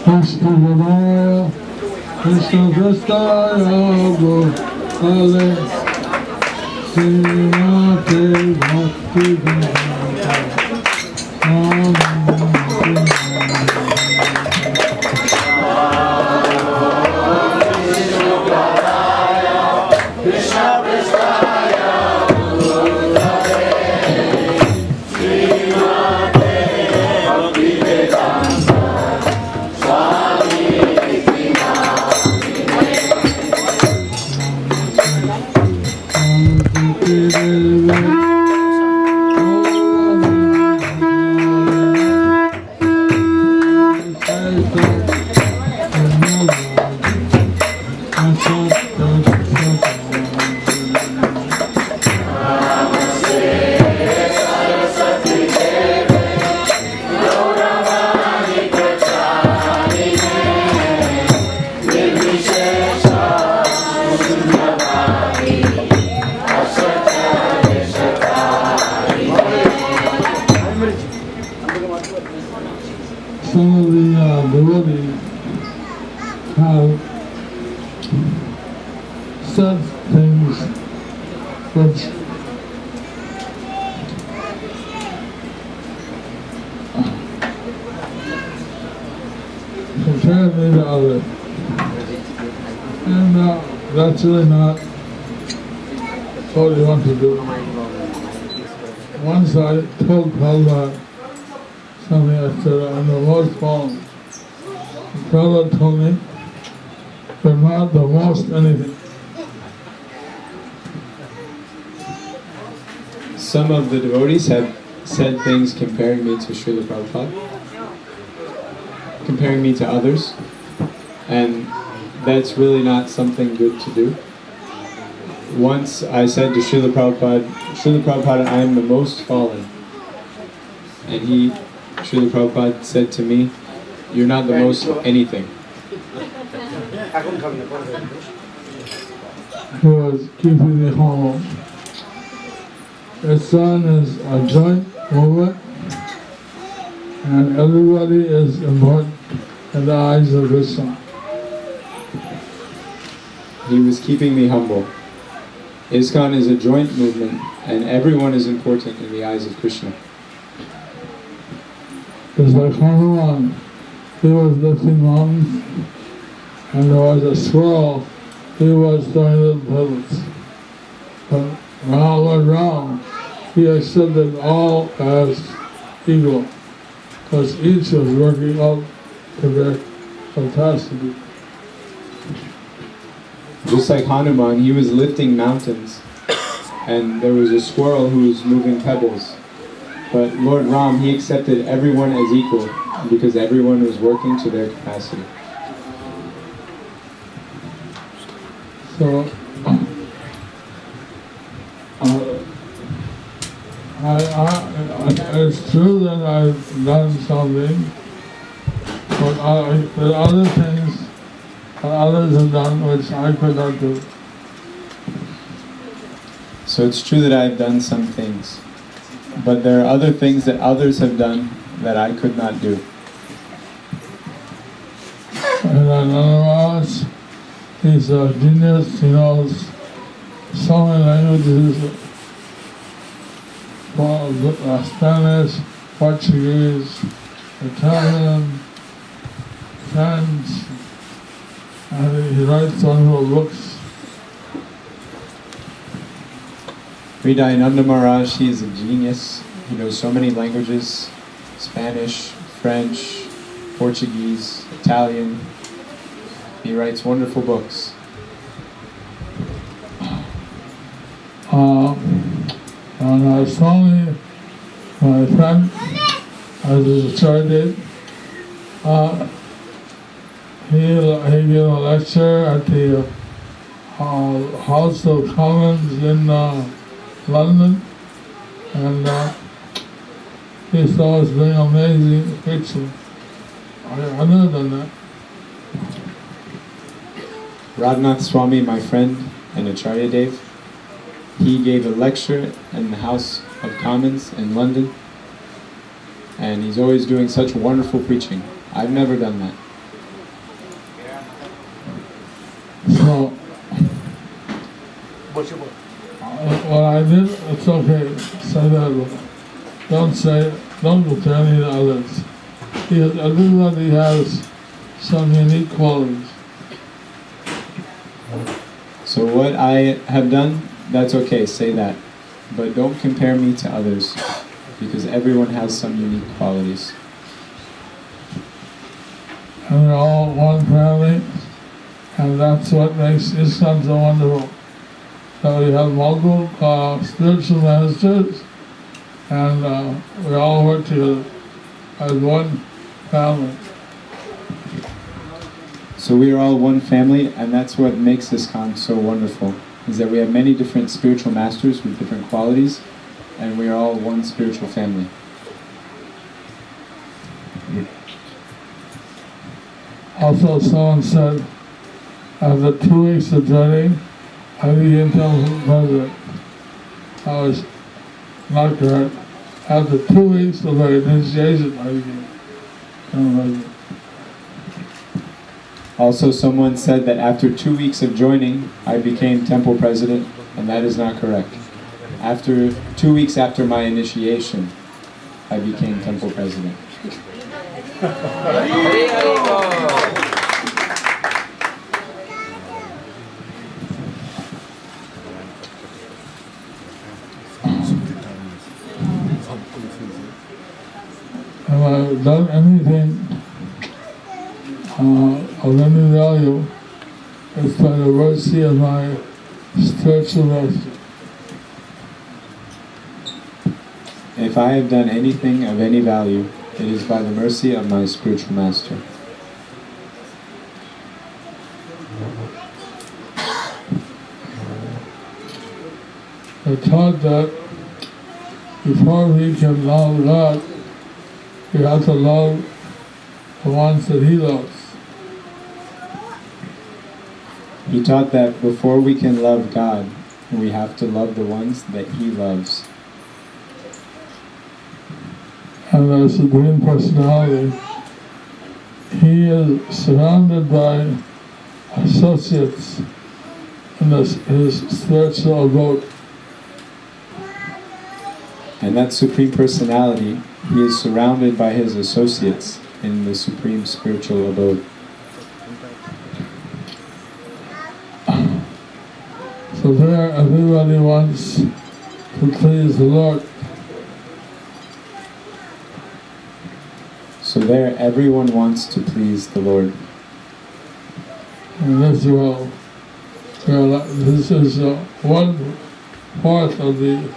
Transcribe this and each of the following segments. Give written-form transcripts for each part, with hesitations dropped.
Krishna Gadaya, Krishna Kristaya, Bhutale, Srimate Bhakti Vedanta, devotees have said things which compare me to others, and that's really not what you want to do. Once I told Prabhupada something, I said, I'm the most fallen. Prabhupada told me, you're not the most anything. Some of the devotees have said things comparing me to Srila Prabhupada, comparing me to others, and that's really not something good to do. Once I said to Srila Prabhupada, I am the most fallen. And Srila Prabhupada said to me, you're not the most anything. He was keeping me home. The sun is a joint movement, and everybody is important in the eyes of Krishna. He was keeping me humble. ISKCON is a joint movement, and everyone is important in the eyes of Krishna. It's like Hanuman, he was lifting mountains, and there was a squirrel, he was throwing little pebbles. But Lord Ram, he accepted all as equal, because each was working up to their capacity. Just like Hanuman, he was lifting mountains, and there was a squirrel who was moving pebbles. But Lord Ram, he accepted everyone as equal, because everyone was working to their capacity. So, it's true that I've done something, but there are other things that others have done which I could not do. So it's true that I've done some things, but there are other things that others have done that I could not do. And Anuraj, he's a genius, he knows so many languages, Spanish, Portuguese, Italian, French, and he writes wonderful books. Hridayananda Maharaj, he is a genius. He knows so many languages: Spanish, French, Portuguese, Italian. He writes wonderful books. And Swami, my friend, as a charity, he gave a lecture at the House of Commons in London, and he saw us doing amazing preaching. I've never done that. Radhanath Swami, my friend and Acharya Dev, he gave a lecture in the House of Commons in London, and he's always doing such wonderful preaching. I've never done that. What I did, it's okay. Say that. Don't compare any to others. Everybody has some unique qualities. So what I have done, that's okay, say that. But don't compare me to others, because everyone has some unique qualities. And we're all one family, and that's what makes Islam so wonderful. So we have multiple spiritual masters, and we all work together as one family. So we are all one family, and that's what makes this con so wonderful, is that we have many different spiritual masters with different qualities, and we are all one spiritual family. Also, someone said, after 2 weeks of training, I became temple president. That was not correct. After 2 weeks of my initiation, I became temple president. Also, someone said that after 2 weeks of joining, I became temple president, and that is not correct. After 2 weeks after my initiation, I became temple president. Have I done anything of any value? It's by the mercy of my spiritual master. If I have done anything of any value, it is by the mercy of my spiritual master. I taught that before we can love God, we have to love the ones that He loves. He taught that before we can love God, we have to love the ones that He loves. And the Supreme Personality, He is surrounded by associates in His spiritual abode. And that Supreme Personality, He is surrounded by His associates in the Supreme Spiritual Abode. So there, everybody wants to please the Lord. So there, everyone wants to please the Lord. In this world, this is 1/4 of the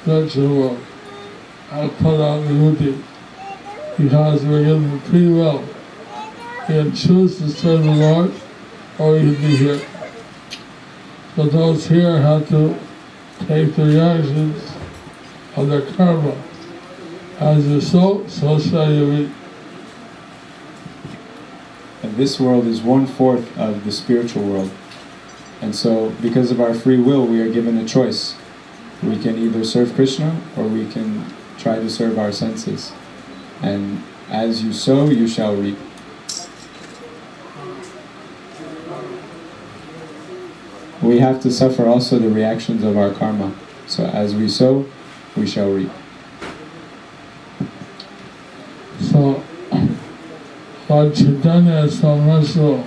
spiritual world. I put out Vibhuti because we're given free will. You can choose to serve the Lord, or you can be here. So those here have to take the reactions of their karma. As you sow, so shall you reap. And this world is 1/4 of the spiritual world. And so, because of our free will, we are given a choice. We can either serve Krishna, or we can try to serve our senses. And as you sow, you shall reap. We have to suffer also the reactions of our karma. So as we sow, we shall reap. So, Lord Chaitanya is so merciful,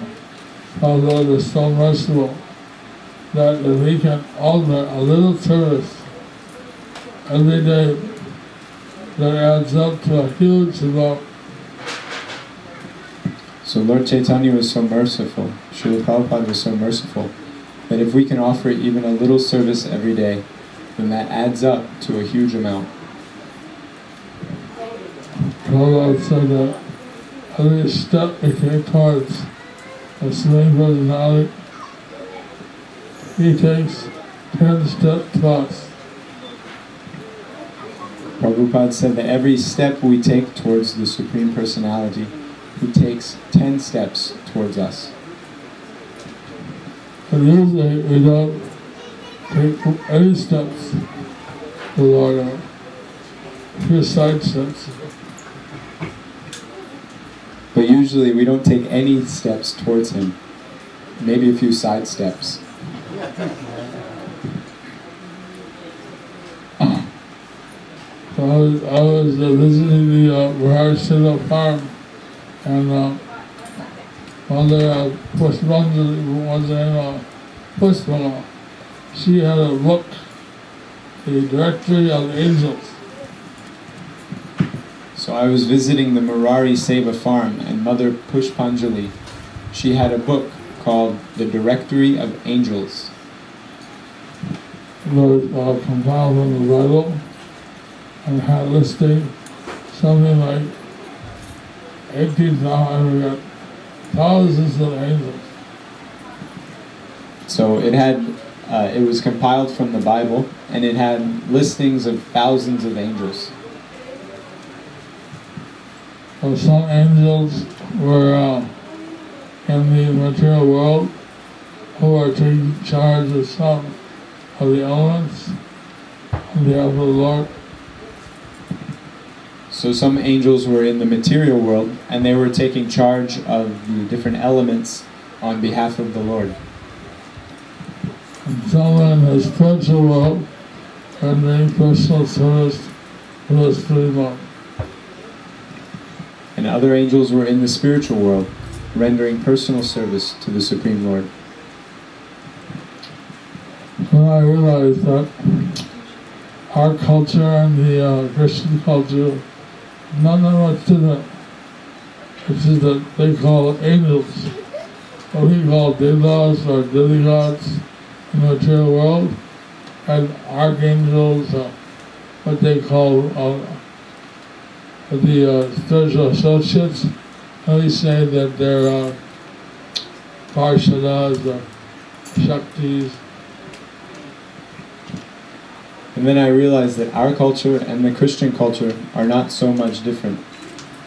our Lord is so merciful, that if we can offer a little service every day, that adds up to a huge amount. So Lord Chaitanya was so merciful, Srila Prabhupada was so merciful, that if we can offer even a little service every day, then that adds up to a huge amount. Prabhupada said that every step we take towards a Supreme Personality, He takes 10 steps plus. Prabhupada said that every step we take towards the Supreme Personality, He takes 10 steps towards us. But usually we don't take any steps to the Lord, or few side steps. But usually we don't take any steps towards Him. Maybe a few side steps. I was visiting the Vyasa farm, and Mother Pushpanjali was in Pushpala. She had a book, the Directory of Angels. So I was visiting the Murari Seva farm, and Mother Pushpanjali, she had a book called The Directory of Angels. It was compiled from the Bible and had listing something like 18,000, we got thousands of angels. So it was compiled from the Bible, and it had listings of thousands of angels. So some angels were in the material world who are taking charge of some of the elements on behalf of the Lord. So some angels were in the material world, and they were taking charge of the different elements on behalf of the Lord. And some in the spiritual world rendering personal service to the Supreme Lord. And other angels were in the spiritual world, rendering personal service to the Supreme Lord. So I realized that our culture and the Christian culture, not that much different. It's just that they call angels, what we call devas or demigods in the material world, and archangels, what they call the spiritual associates, and we say that they're parshadas or shaktis. And then I realized that our culture and the Christian culture are not so much different.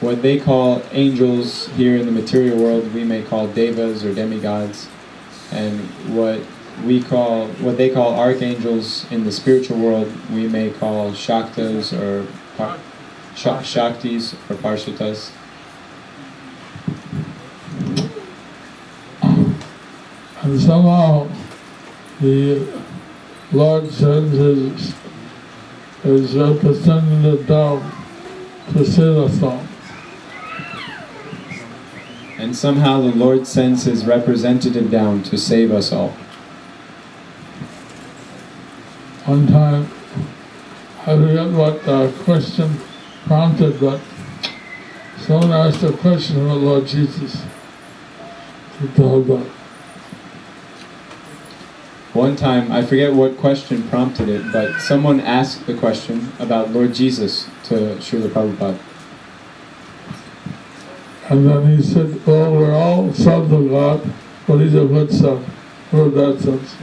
What they call angels here in the material world, we may call devas or demigods, and what they call archangels in the spiritual world, we may call shaktas or shaktis or parshatas. And somehow the Lord sends his representative down to save us all. And somehow the Lord sends his representative down to save us all. One time, I forget what question prompted, but someone asked a question about Lord Jesus to tell about. One time, I forget what question prompted it, but someone asked the question about Lord Jesus to Srila Prabhupada. And then he said, well, we're all sons of God, but he's a good son. We're bad sons.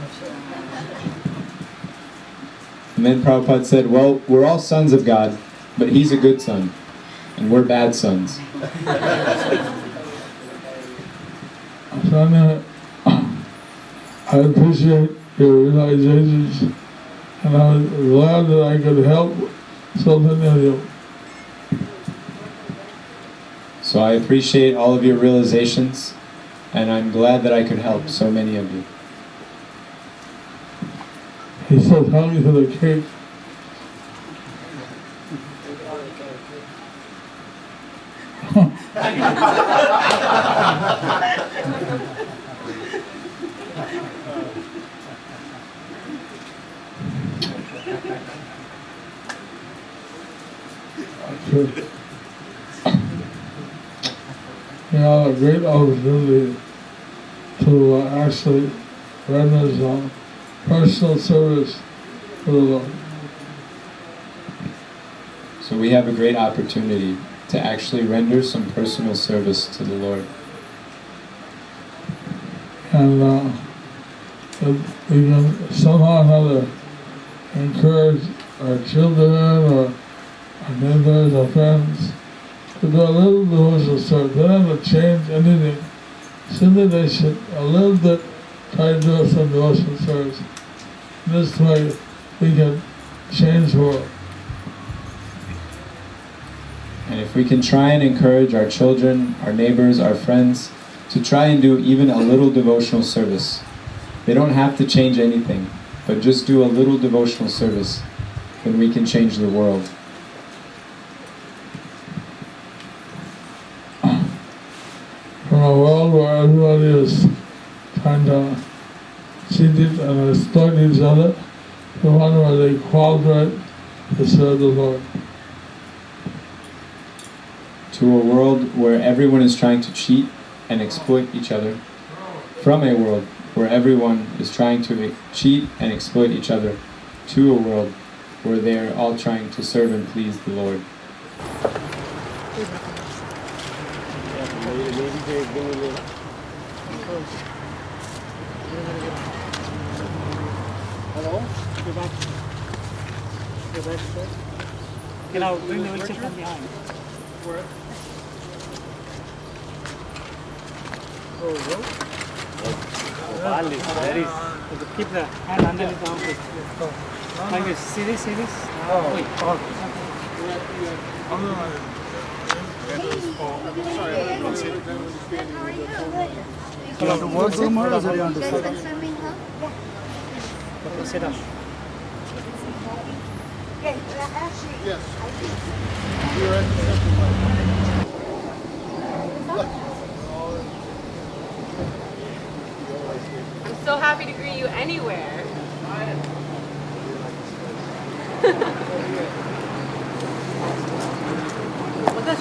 And then Prabhupada said, well, we're all sons of God, but he's a good son, and we're bad sons. So anyway, I appreciate your realizations, and I'm glad that I could help so many of you. So I appreciate all of your realizations, and I'm glad that I could help so many of you. He's so happy for the cake. We have a great opportunity to actually render some personal service to the Lord. So we have a great opportunity to actually render some personal service to the Lord. And if we can somehow or another encourage our children or our neighbors, our friends, to do a little devotional service. They don't have to change anything. Simply they should a little bit try to do some devotional service. This way we can change the world. And if we can try and encourage our children, our neighbors, our friends, to try and do even a little devotional service. They don't have to change anything, but just do a little devotional service, then we can change the world. a world where everybody is trying to cheat it and exploit each other, to one where they cooperate to serve the Lord. To a world where everyone is trying to cheat and exploit each other. From a world where everyone is trying to cheat and exploit each other, to a world where they are all trying to serve and please the Lord. Genau, bring the wheelchair from behind. Keep the hand underneath the armpit. Like this. See this? See this? Wait. You want to work room or is it on the side? Sit down. Yes. I'm so happy to greet you anywhere. What's this?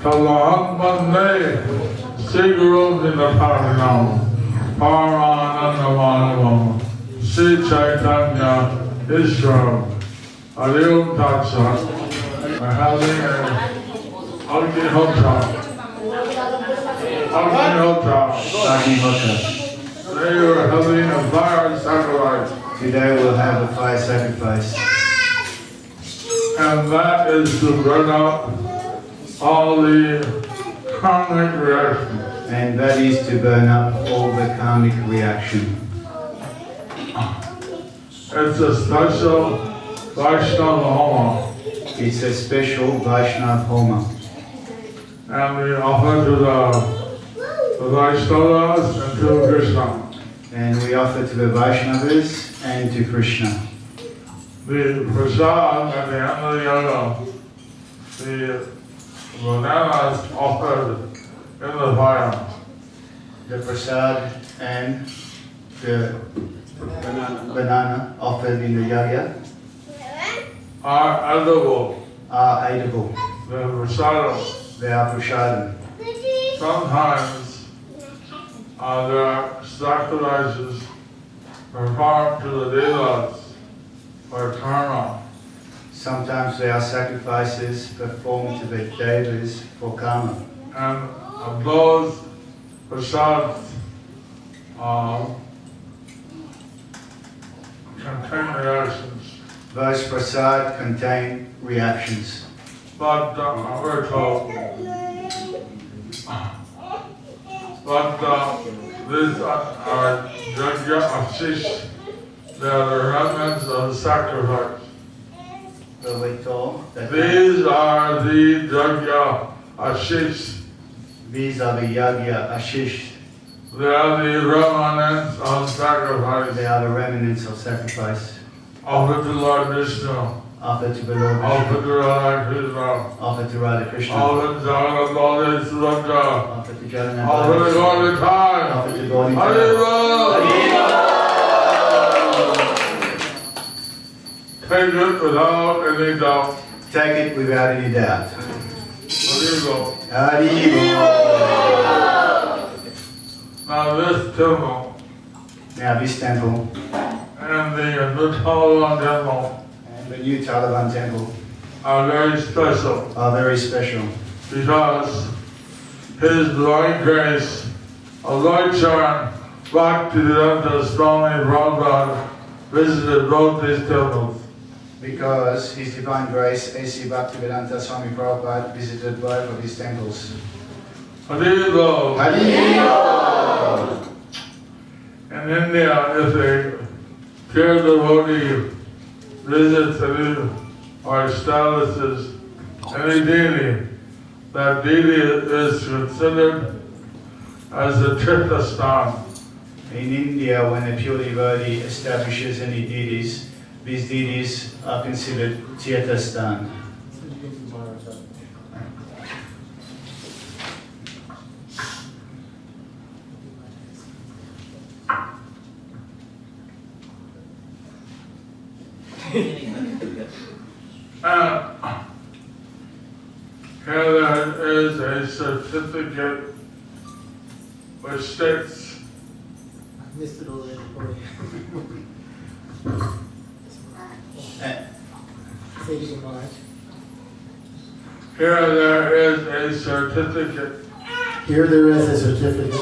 Talahmane Siguru Dinaparinam Paramanandamanavam Sri Chaitanya Ishram Harium Tatsa. We're having a Agni Hotel. Today we're having a fire sacrifice. Today we'll have a fire sacrifice. And that is to burn out all the karmic reactions. And that is to burn up all the karmic reaction. It's a special Vaishnava Homa. It's a special Vaishnav Homa. And we offer to the Vaishnavas and to Krishna. And we offer to the Vaishnavas and to Krishna. The prasad at the end of the yoga, the bananas offered in the fire. The prasad and the banana offered in the yagya are edible. are edible. The prasadam. They are prasadam. Sometimes there are sacrifices performed to the devas for karma. Sometimes there are sacrifices performed to the devas for karma. And those prasads contain reactions. Those prasad contain reactions. But we're told, these are yajna ashish. They are the remnants of sacrifice. So we're told that These are the yajna ashish. these are the yagya ashish. They are the remnants of sacrifice. They are the remnants of sacrifice. Offered to Lord Vishnu. Offered to the Lord Offered Vishnu. to Radha Krishna. Offered to Radha Krishna. Offered to Jagannath Baladev Sudhaka. Offered to Jagannath. Offered to Gauri Time. Offered to Gauri Time. Take it without any doubt. Take it without any doubt. Haribo. Haribo. Now this temple Now this temple and the Nutalavan temple and the new Taliban temple are very special are very special because His Divine Grace, Lord Charan Bhaktivedanta Swami Prabhupada visited both these temples. because His Divine Grace, A.C. Bhaktivedanta Swami Prabhupada visited both of these temples. Haribo. Haribo. In India, if a pure devotee visits or establishes any deity, that deity is considered as a Tirthasthan. In India, when a pure devotee establishes any deities, these deities are considered Tirthasthan. Here there is a certificate which states Here there is a certificate Here there is a certificate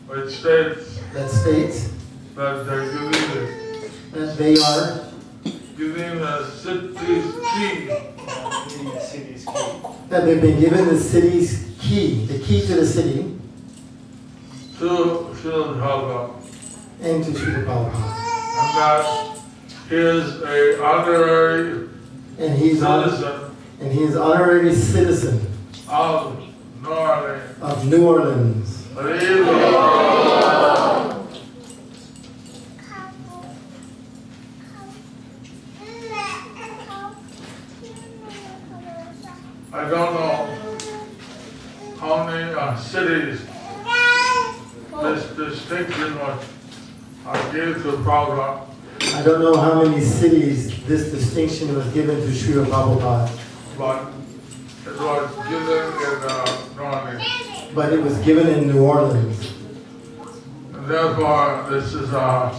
which states that states that they're giving that they are the city's key that they've been given the city's key, the key to the city, to Srila Prabhupada, and to Srila Prabhupada. and that he is a honorary And he's honorary citizen of New Orleans. of New Orleans. I don't know how many cities this distinction was gave to Prabhupada, I don't know how many cities this distinction was given to Srila Prabhupada, but It was given in New Orleans. but it was given in New Orleans. And therefore, this is a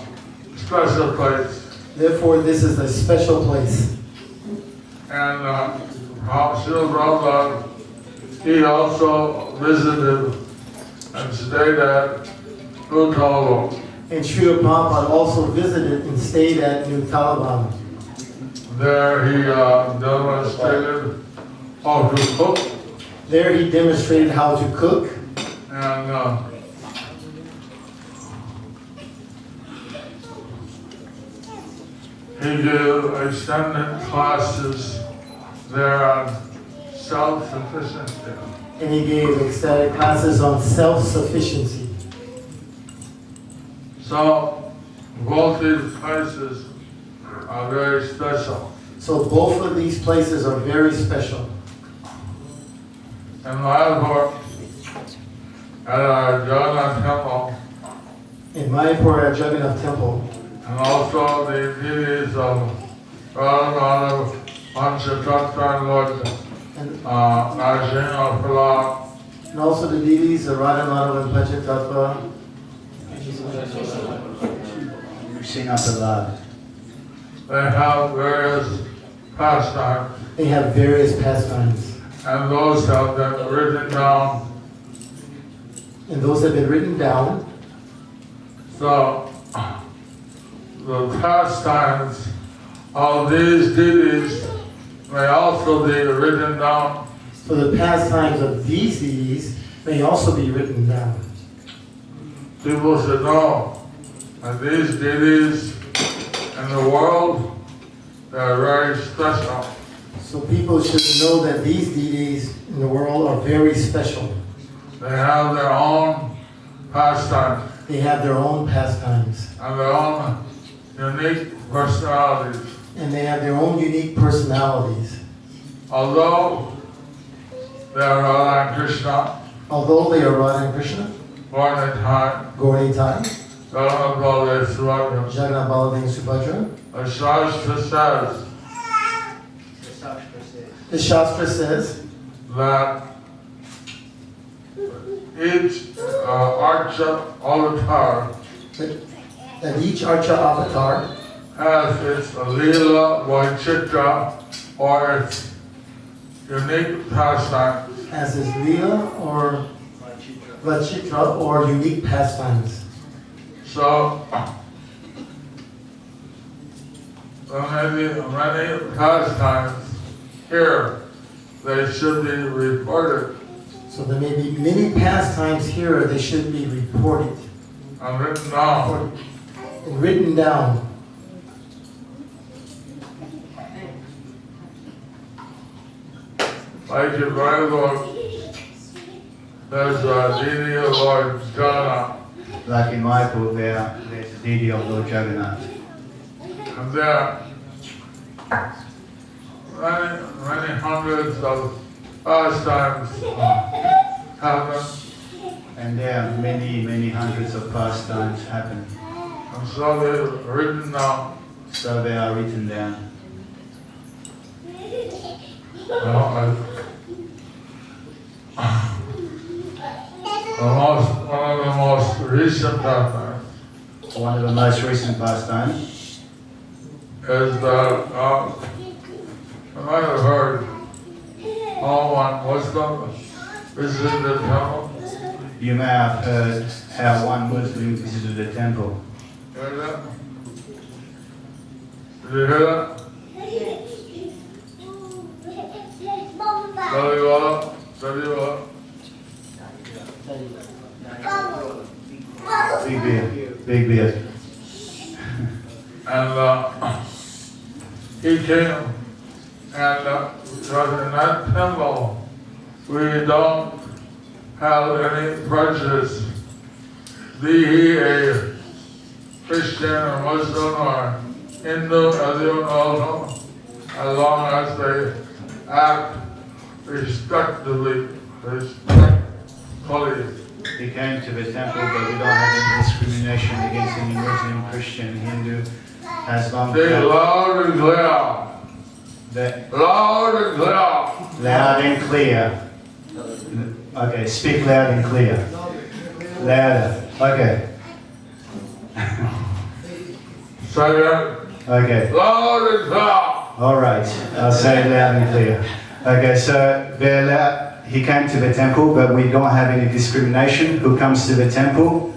special place. Therefore, this is a special place. And Srila Prabhupada, he also visited and stayed at New Taliban. And Srila Prabhupada also visited and stayed at New Taliban. There he demonstrated how to cook. There he demonstrated how to cook. And he gave extended classes there on self-sufficiency. And he gave ecstatic classes on self-sufficiency. So both these places are very special. So both of these places are very special. And Mayapur, at our Jagannath temple, In Mayapur at Jagannath Temple, and also the deities of Radha, Panchatattva, and Lord and, Narasimha, and also the deities of Radha Madhava and Panchatattva. Singapore. they have various pastimes, They have various pastimes. and those have been written down. And those have been written down. So the pastimes of these deities may also be written down. So the pastimes of these deities may also be written down. People should know that these deities in the world, they're very special. So people should know that these deities in the world are very special. They have their own pastimes They have their own pastimes. and their own unique personalities. And they have their own unique personalities. Although they are Radha and Krishna, Although they are Radha and Krishna, born in time, Gauritai, Jagannath Baladev Subhadra, Jagannath Baladev Subhadra, the Shastra says the Shastra says that each Archa avatar that each Archa avatar has its Leela Vaishitra, or its unique pastimes. has his Leela or Vachitra or unique pastimes. So, many pastimes here, they should be reported So there may be many pastimes here that should be reported and written down. and written down. Like in Bible, there's a deity of Lord Jagannath, Like in Mayapur, there's the deity of Lord Jagannath. and there many hundreds of pastimes happen, And there are many hundreds of pastimes happen. and so they're written down. So they are written down. One of the most recent pastimes One of the most recent pastimes is that you might have heard how one Muslim visited the temple. you may have heard how one Muslim visited the temple. Heard that? Did you hear that? Saviwala? Big beard. And he came, and because in that temple we don't have any prejudice, be he a Christian or Muslim or Hindu, as you know, as long as they act respectfully. He came to the temple, but we don't have any discrimination against any Muslim, Christian, Hindu, as long Say as loud and clear. that Loud and clear. Loud and clear. Okay, speak loud and clear. Louder. Okay. Say Okay. loud and clear. All right. I'll say it loud and clear. Okay, so he came to the temple, but we don't have any discrimination who comes to the temple.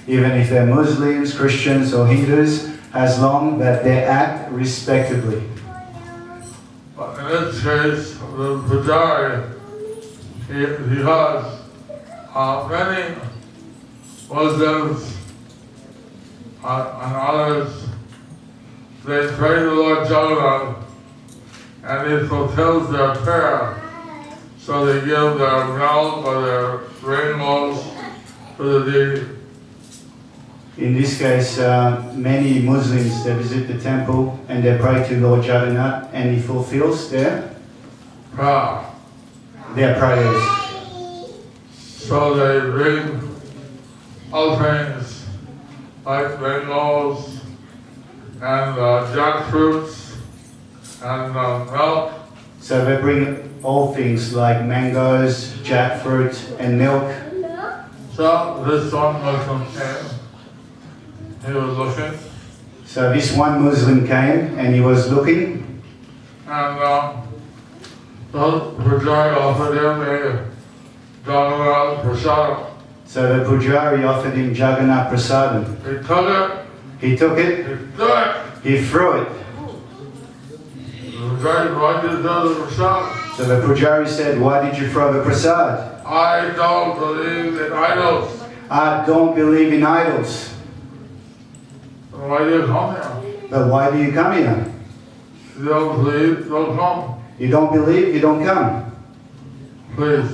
Even if they're Muslims, Christians or Hindus, as long that they act respectably. But in this case, the Pujari, he has many Muslims and others, they pray to Lord Jagannath and he fulfills their prayer. So they give their milk or their rainbows to the deity. In this case, many Muslims, they visit the temple and they pray to Lord Jagannath and he fulfills their prayers. So they bring offerings like rainbows and jackfruits and milk. So they bring all things like mangoes, jackfruit and milk. So this one Muslim came. He was looking, So this one Muslim came and he was looking and the Pujari offered him a Jagannath Prasadam. So the Pujari offered him Jagannath Prasadam. He took it, He took it, he threw it. he threw it. The Pujari, why did you throw the Prasadam? So the Pujari said, why did you throw the prasad? I don't believe in idols. I don't believe in idols. Why do you come here? But why do you come here? You don't believe, don't come. You don't believe, you don't come. Please.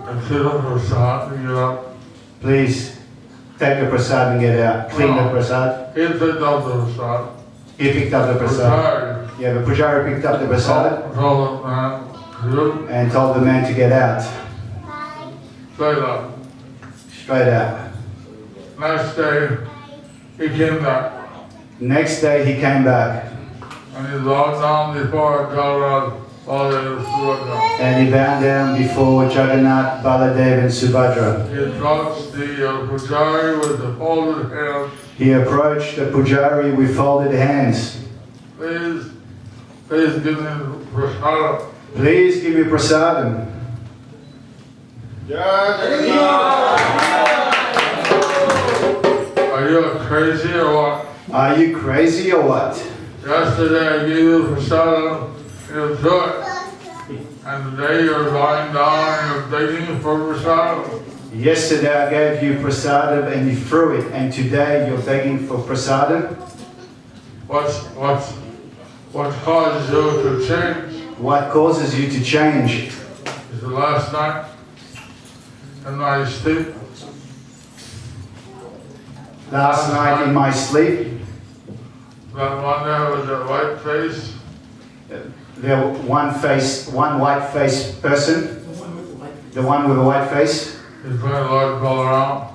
And sit on the side and get up. Please, take the prasad and get out. Clean the prasad. He picked up the side. He picked up the prasad. Pujari Yeah, the Pujari picked up the prasad told the man, you and told the man to get out. say that. Straight out. Next day, he came back. Next day he came back And he bowed down before Jagannath, Baladev, Subhadra. and he bowed down before Jagannath, Baladev and Subhadra. He approached the Pujari with the folded hands. He approached the Pujari with folded hands. Please give me prasadam. Please give me prasadam. Are you crazy or what? Are you crazy or what? Yesterday I gave you prasadam, you threw it. And today you're lying down and you're begging for prasadam. Yesterday I gave you prasadam and you threw it, and today you're begging for prasadam. What causes you to change? What causes you to change? Is the last night in my sleep. Last night in my sleep, That one there with the white face, there one white-faced person, the one with a white face. he pointed Lord Balaram.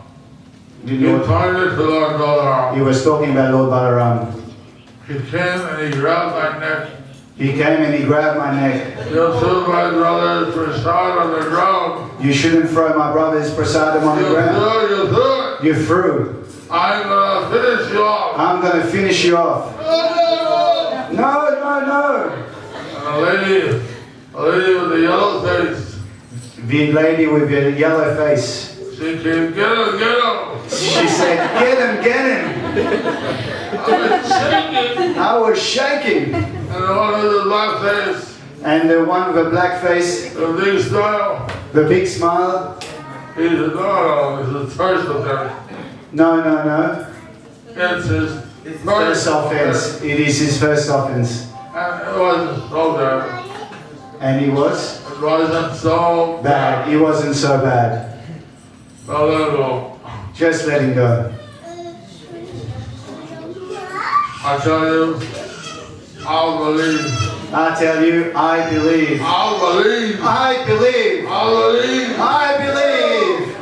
Did He you- pointed to Lord Balaram. He was talking about Lord Balaram. He came and he grabbed my neck. He came and he grabbed my neck. You threw my brother's prasad on the ground. You shouldn't throw my brother's prasadam on the ground. You threw it. You threw. I'm gonna finish you off. I'm going to finish you off. No, no, no. And a lady with a yellow face, The lady with the yellow face. she came, get him. She said, get him. I was shaking. I was shaking. And the one with the black face, And the one with the black face, the big style, the big smile. he said, no, it's the first of them. No, no, no. It's his First offense. It is his first offense. And it wasn't so bad. And he was It wasn't so bad. He wasn't so bad. Well, let it go. Just let him go. I tell you, I'll believe. I tell you, I believe. I'll believe. I believe. I'll believe. I believe.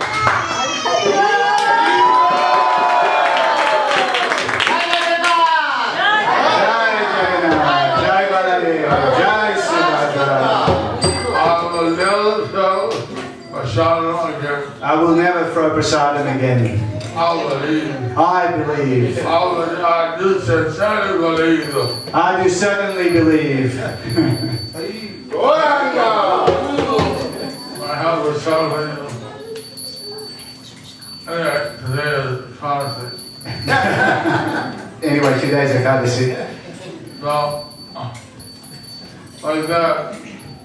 Jai Jagannath. Jai Baladev. I will never throw prasadam again. I believe. I believe. I do sincerely believe. I do certainly believe. I have a celebration. Anyway, today is Father's Day. Anyway, today's Ekadasi. So, like that,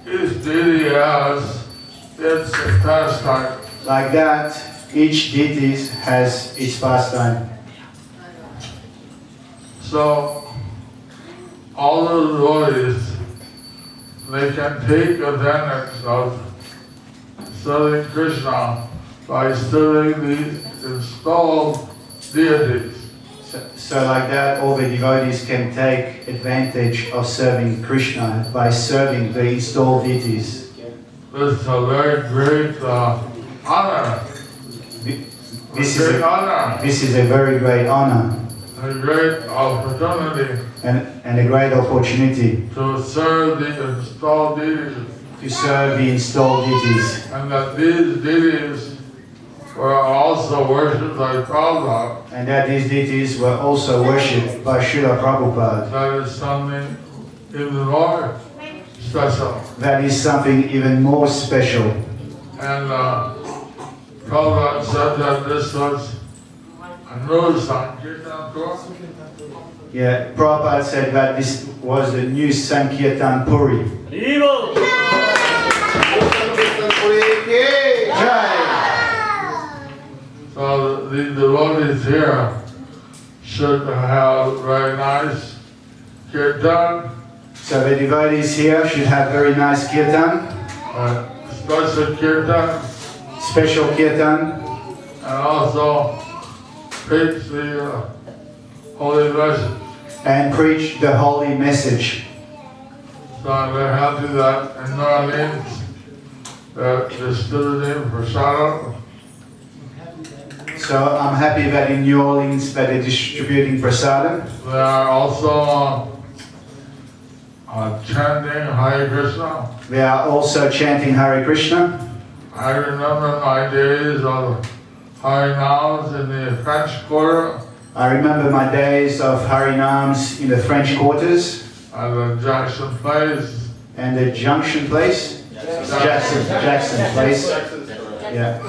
each deity has its pastime. Like that, each deity has its pastime. So, all the devotees, they can take advantage of serving Krishna by serving the installed deities. So like that, all the devotees can take advantage of serving Krishna by serving the installed deities. This is a very great honor. This is a very great honor A great opportunity and a great opportunity to serve the installed deities, to serve the installed deities. and that these deities were also worshipped by Prabhupada. And that these deities were also worshipped by Srila Prabhupada. That is something even more special. That is something even more special. And Prabhupada said that this was a new Sankirtan Tour. Yeah, Prabhupada said that this was the new Sankirtan Puri. Jai! So the devotees here should have very nice kirtan, So the devotees here should have very nice kirtan, special kirtan, special kirtan, and also preach the holy message. and preach the holy message. So I'm very happy that in New Orleans that distributing prasadam. So I'm happy that in New Orleans that they're distributing prasadam. They are also chanting Hare Krishna. They are also chanting Hare Krishna. I remember my days of Harinams in the French Quarter I remember my days of Harinams in the French quarters at the Jackson Place. and the Junction place. Jackson place. Yeah.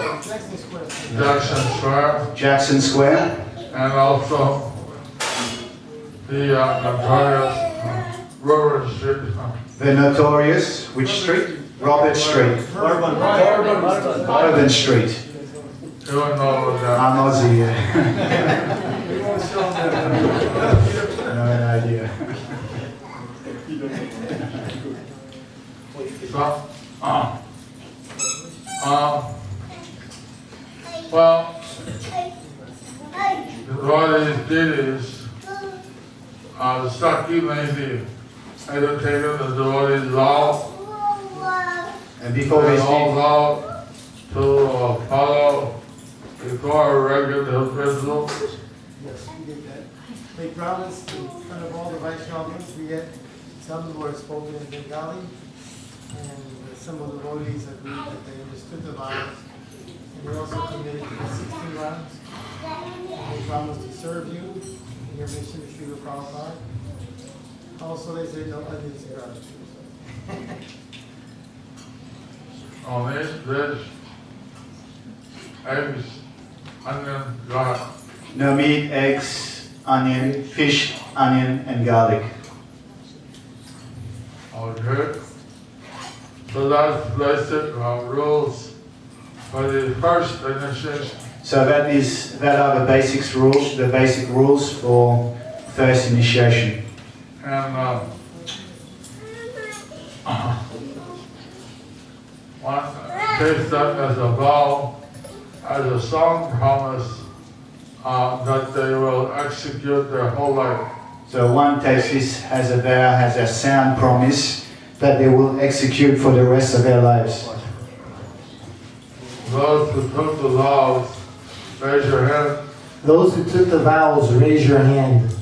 Jackson Square, Jackson Square. and also the notorious Robert Street. The notorious, which street? Robert Street. Urban Street. You don't know that. I'm Aussie. No idea. So, well, what these deities, the Saki maybe educated the devotees vow, And before they we all speak, vow to follow the core regular principles. Yes, we did that. They promised in front of all the Vaishnavas, we had some were spoken in Bengali, and some of the devotees agreed that they understood the vows, and they also committed to the 16 vows. And they promised to serve you in your mission to Srila Prabhupada. Also, they said no onions and garlic. On this dish, eggs, onion, garlic. no meat, eggs, onion, fish, onion, and garlic. Okay. So that's basic rules for the first initiation. So that are the basic rules for first initiation. And one takes that as a vow, as a solemn promise that they will execute their whole life. So one takes this as a vow, as a sound promise that they will execute for the rest of their lives. Those who took the vows, raise your hand. Those who took the vows, raise your hand.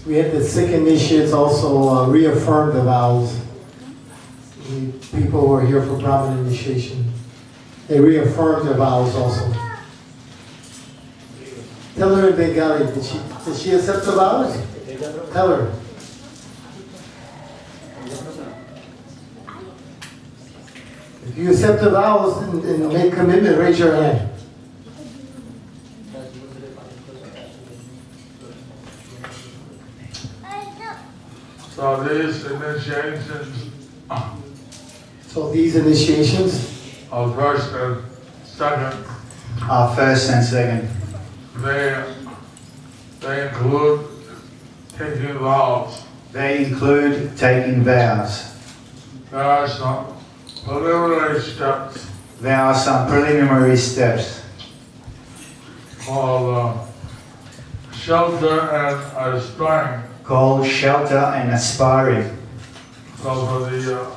We had the sick initiates also reaffirm the vows. the people who are here for Brahman initiation. They reaffirm their vows also. Tell her in Bengali, did she accept the vows? Tell her. If you accept the vows and make commitment, raise your hand. So these initiations Are first and second, Our first and second. they include taking vows. They include taking vows. There are some preliminary steps There are some preliminary steps called shelter and aspiring. called shelter and aspiring. So for the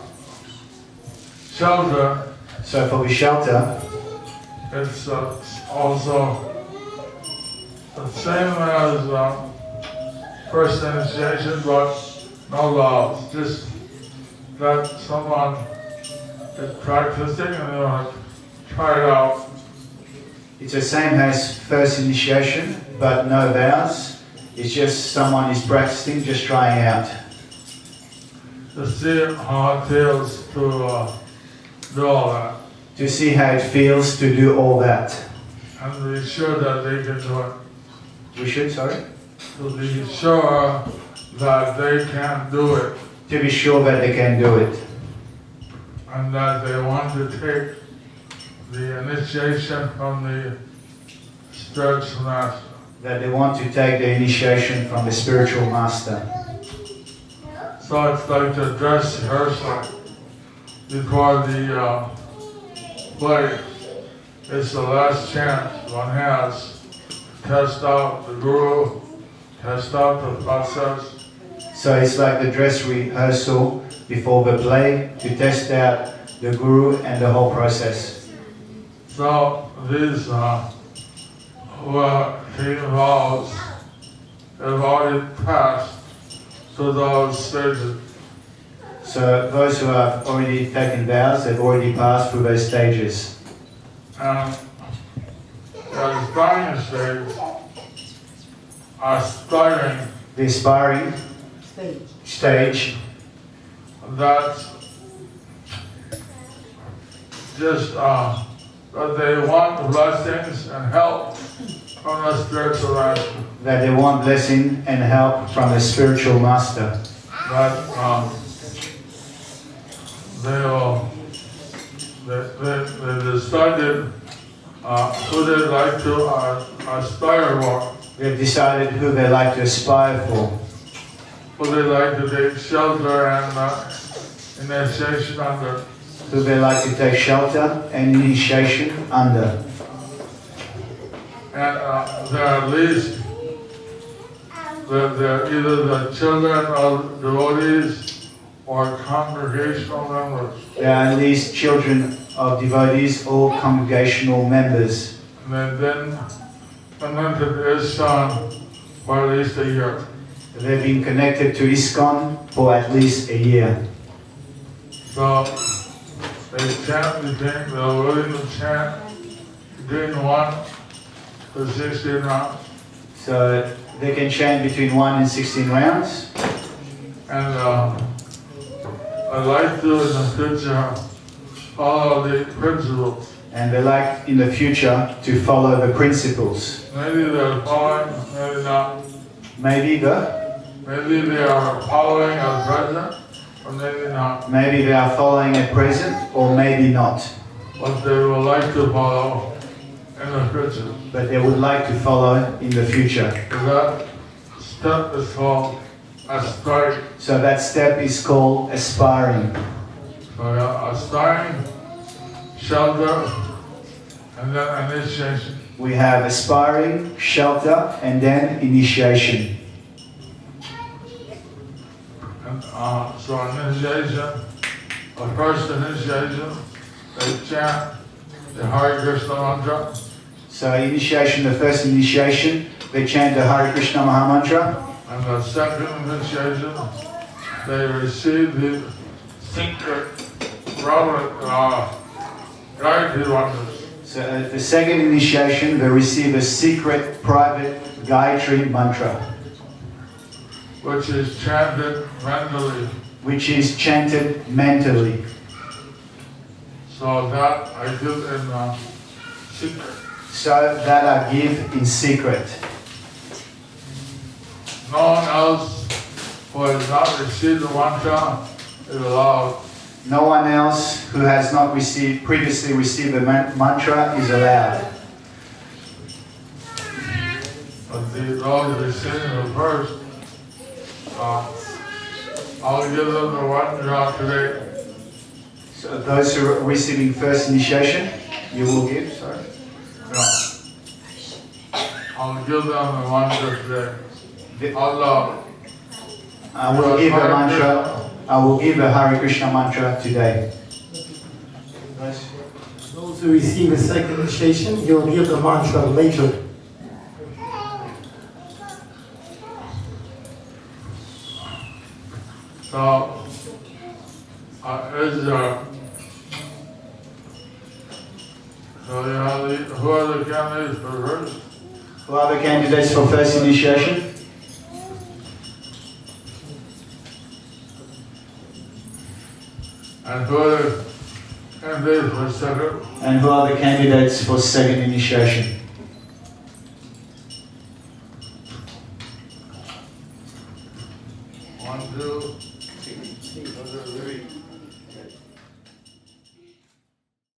shelter, So for the shelter, it's also the same as first initiation, but no vows. Just that someone is practicing and they want to try it out. it's the same as first initiation, but no vows. It's just someone is practicing, just trying out. To see how it feels to do all that. To see how it feels to do all that. And be sure that they can do it. We should, sorry? To be sure that they can do it. To be sure that they can do it. And that they want to take the initiation from the spiritual master. That they want to take the initiation from the spiritual master. So it's like the dress rehearsal before the play. It's the last chance one has to test out the guru, test out the process. So it's like the dress rehearsal before the play to test out the guru and the whole process. So these who are taking vows have already passed to those stages. So those who have already taken vows, they've already passed through those stages. And the aspiring stage, aspiring, The aspiring stage, that's just that they want blessings and help from the spiritual master. that they want blessing and help from the spiritual master. That they decided who they'd like to aspire for. They've decided who they like to aspire for. Who they like to take shelter and initiation under. Who they like to take shelter and initiation under. And they're at least, they're either the children of devotees or congregational members. They are at least children of devotees or congregational members. And they've been connected to ISKCON for at least a year. They've been connected to ISKCON for at least a year. So they chant between, they're willing to chant between 1 to 16 rounds. So they can chant between 1 and 16 rounds. And I'd like to in the future follow the principles. And they like in the future to follow the principles. Maybe they're following, maybe not. Maybe Maybe they are following at present, or maybe not. Maybe they are following at present, or maybe not. But they would like to follow in the future. But they would like to follow in the future. So that step is called aspiring. So that step is called aspiring. So aspiring, shelter, and then initiation. We have aspiring, shelter, and then initiation. And so initiation, the first initiation, they chant the Hare Krishna mantra. So initiation, the first initiation, they chant the Hare Krishna Mahamantra. And the second initiation, they receive the secret Gayatri mantras. So at the second initiation, they receive a secret, private Gayatri mantra, Which is chanted mentally. which is chanted mentally. So that I give in secret. So that I give in secret. No one else who has not received the mantra is allowed. No one else who has not previously received the mantra is allowed. But those receiving the first, I'll give them the mantra today. So those who are receiving first initiation, you will give, sorry. Yeah. I'll give them the mantra today. Allah. I will give a mantra. I will give a Hare Krishna mantra today. Those who receive a second initiation, you'll give the mantra later. So, so you have who are the candidates for first? Who are the candidates for first initiation? And who are the candidates for second? And who are the candidates for second initiation?